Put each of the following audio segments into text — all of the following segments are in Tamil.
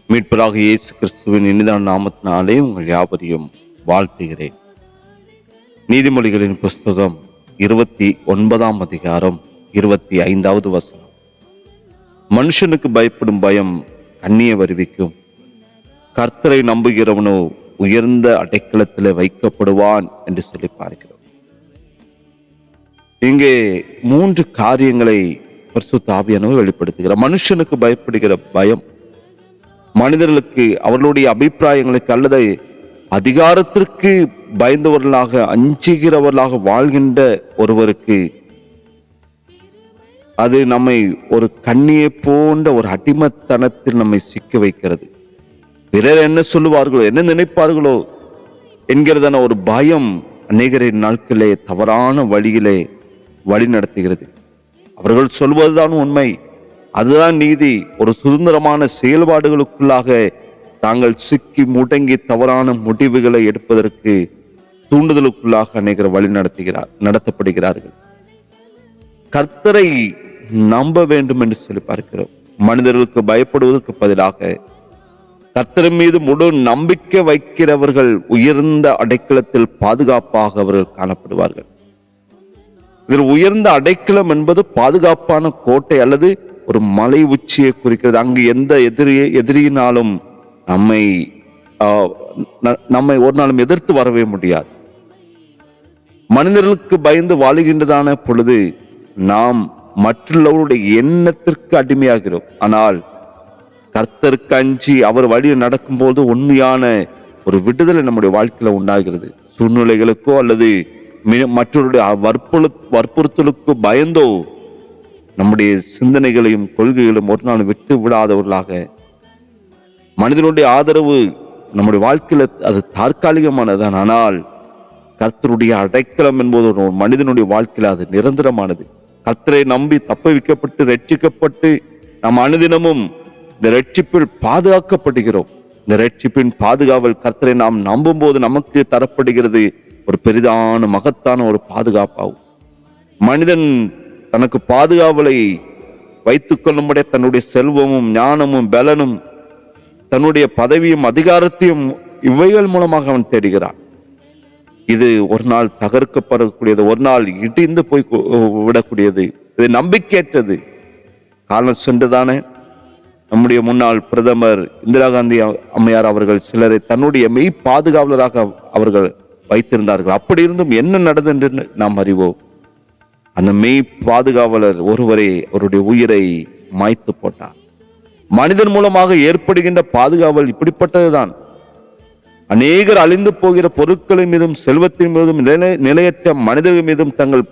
மீட்பராக இயேசு கிறிஸ்துவின் இனிதான நாமத்தினாலே உங்கள் யாவரையும் வாழ்த்துகிறேன். நீதிமொழிகளின் புஸ்தகம் 29ஆம் அதிகாரம் 25வது வசனம். மனுஷனுக்கு பயப்படும் பயம் கண்ணியை வருவிக்கும், கர்த்தரை நம்புகிறவனோ உயர்ந்த அடைக்கலத்தில் வைக்கப்படுவான் என்று சொல்லி பார்க்கிறோம். இங்கே 3 காரியங்களை பரிசுத்த ஆவியானவர் வெளிப்படுத்துகிறார். மனுஷனுக்கு பயப்படுகிற பயம், மனிதர்களுக்கு அவர்களுடைய அபிப்பிராயங்களுக்கு அல்லது அதிகாரத்திற்கு பயந்தவர்களாக அஞ்சுகிறவர்களாக வாழ்கின்ற ஒருவருக்கு அது நம்மை ஒரு கண்ணியை போன்ற ஒரு அடிமைத்தனத்தில் நம்மை சிக்க வைக்கிறது. பிறர் என்ன சொல்லுவார்களோ, என்ன நினைப்பார்களோ என்கிறதான ஒரு பயம் அநேகரின் நாட்களே தவறான வழியிலே வழி நடத்துகிறது. அவர்கள் சொல்வதுதான் உண்மை, அதுதான் நீதி. ஒரு சுதந்திரமான செயல்பாடுகளுக்குள்ளாக தாங்கள் சிக்கி முடங்கி தவறான முடிவுகளை எடுப்பதற்கு தூண்டுதலுக்குள்ளாக அநேகர் வழி நடத்தப்படுகிறார்கள். கர்த்தரை நம்ப வேண்டும் என்று சொல்லி பார்க்கிறோம். மனிதர்களுக்கு பயப்படுவதற்கு பதிலாக கர்த்தர் மீது முழு நம்பிக்கை வைக்கிறவர்கள் உயர்ந்த அடைக்கலத்தில் பாதுகாப்பாக அவர்கள் காணப்படுவார்கள். இதில் உயர்ந்த அடைக்கலம் என்பது பாதுகாப்பான கோட்டை அல்லது ஒரு மலை உச்சியை குறிக்கிறது. அங்கு எந்த எதிரியினாலும் நம்மை ஒரு நாளும் எதிர்த்து வரவே முடியாது. மனிதர்களுக்கு பயந்து வாழுகின்றதான பொழுது நாம் மற்றவருடைய எண்ணத்திற்கு அடிமையாகிறோம். ஆனால் கர்த்தருக்கு அஞ்சி அவர் வழியில் நடக்கும்போது உண்மையான ஒரு விடுதலை நம்முடைய வாழ்க்கையில உண்டாகிறது. சூழ்நிலைகளுக்கோ அல்லது மற்றவருடைய வற்புறுத்தலுக்கோ பயந்தோ நம்முடைய சிந்தனைகளையும் கொள்கைகளையும் ஒரு நாள் விட்டு விடாதவர்களாக, மனிதனுடைய ஆதரவு நம்முடைய வாழ்க்கையில அது தற்காலிகமானதான். ஆனால் கர்த்தருடைய அடைக்கலம் என்பது ஒரு மனிதனுடைய வாழ்க்கையில அது நிரந்தரமானது. கர்த்தரை நம்பி தப்ப வைக்கப்பட்டு ரட்சிக்கப்பட்டு நாம் அனுதினமும் இந்த ரட்சிப்பில் பாதுகாக்கப்படுகிறோம். இந்த ரட்சிப்பின் பாதுகாவல் கர்த்தரை நாம் நம்பும் போது நமக்கு தரப்படுகிறது ஒரு பெரிதான மகத்தான ஒரு பாதுகாப்பாகும். மனிதன் தனக்கு பாதுகாவலை வைத்துக் கொள்ளும்படிய தன்னுடைய செல்வமும் ஞானமும் பலனும் தன்னுடைய பதவியும் அதிகாரத்தையும் இவைகள் மூலமாக அவன் தேடுகிறான். இது ஒரு நாள் தகர்க்கப்படக்கூடியது, ஒரு நாள் இடிந்து போய் விடக்கூடியது. இது நம்பிக்கையற்றது. காலம் சென்றுதானே நம்முடைய முன்னாள் பிரதமர் இந்திரா காந்தி அம்மையார் அவர்கள் சிலரை தன்னுடைய மெய் பாதுகாவலராக அவர்கள் வைத்திருந்தார்கள். அப்படி இருந்தும் என்ன நடந்தது என்று நாம் அறிவோம். அந்த மெய் பாதுகாவலர் ஒருவரே அவருடைய உயிரை மாய்த்து போட்டார். மனிதன் மூலமாக ஏற்படுகின்ற பாதுகாவல் இப்படிப்பட்டதுதான். அநேகர் அழிந்து போகிற பொருட்களின் மீதும் செல்வத்தின் மீதும் நிலையற்ற மனிதர்கள் மீதும் தங்கள்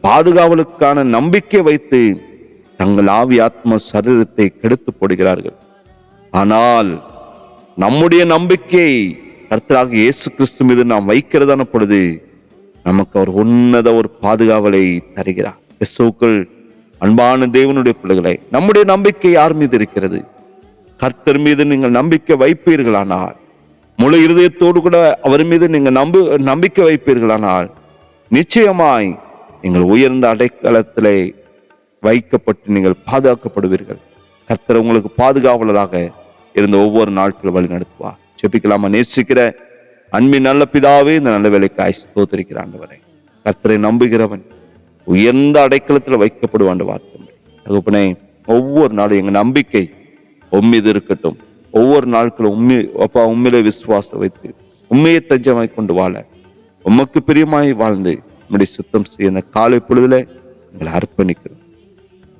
பாதுகாவலுக்கான நம்பிக்கை வைத்து தங்கள் ஆவி ஆத்ம சரீரத்தை கெடுத்து போடுகிறார்கள். ஆனால் நம்முடைய நம்பிக்கை கர்த்தராக இயேசு கிறிஸ்து மீது நாம் வைக்கிறதான பொழுது நமக்கு அவர் உன்னத ஒரு பாதுகாவலை தருகிறார். கிறிஸ்துவுக்குள் அன்பான தேவனுடைய பிள்ளைகளை, நம்முடைய நம்பிக்கை யார் மீது இருக்கிறது? கர்த்தர் மீது நீங்கள் நம்பிக்கை வைப்பீர்களானால், முழு இருதயத்தோடு கூட அவர் மீது நீங்கள் நம்பிக்கை வைப்பீர்களானால் நிச்சயமாய் நீங்கள் உயர்ந்த அடைக்கலத்திலே வைக்கப்பட்டு நீங்கள் பாதுகாக்கப்படுவீர்கள். கர்த்தர் உங்களுக்கு பாதுகாவலராக இருந்த ஒவ்வொரு நாட்களும் வழி நடத்துவார். ஜெபிக்கலாமா? நேசிக்கிற அன்பின் நல்ல பிதாவே, இந்த நல்ல வேலைக்காய் ஸ்தோத்திரிக்கிற ஆண்டவரே, கர்த்தரை நம்புகிறவன் உயர்ந்த அடைக்கலத்தில் வைக்கப்படுவான் வார்த்தை. தகப்பனே, ஒவ்வொரு நாளும் எங்க நம்பிக்கை உம்மீது இருக்கட்டும். ஒவ்வொரு நாட்களும் உண்மையிலே விசுவாசம் வைத்து உண்மையை தஞ்சமாய் கொண்டு வாழ உமக்கு பிரியமாய் வாழ்ந்து நம்முடைய சுத்தம் செய்ய இந்த காலை பொழுதுல எங்களை அர்ப்பணிக்கிறோம்.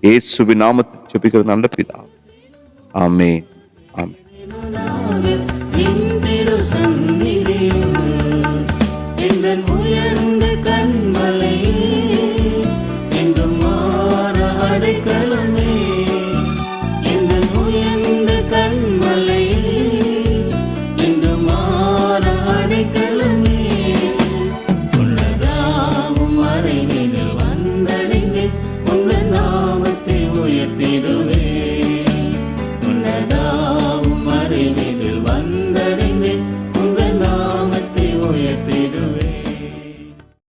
இயேசுவின் நாமத்தில் ஜெபிக்கிற நல்ல பிதா, ஆமென், ஆமென். உயர்ந்த கண்மலை என்றும் மாற அடைக்கலமே.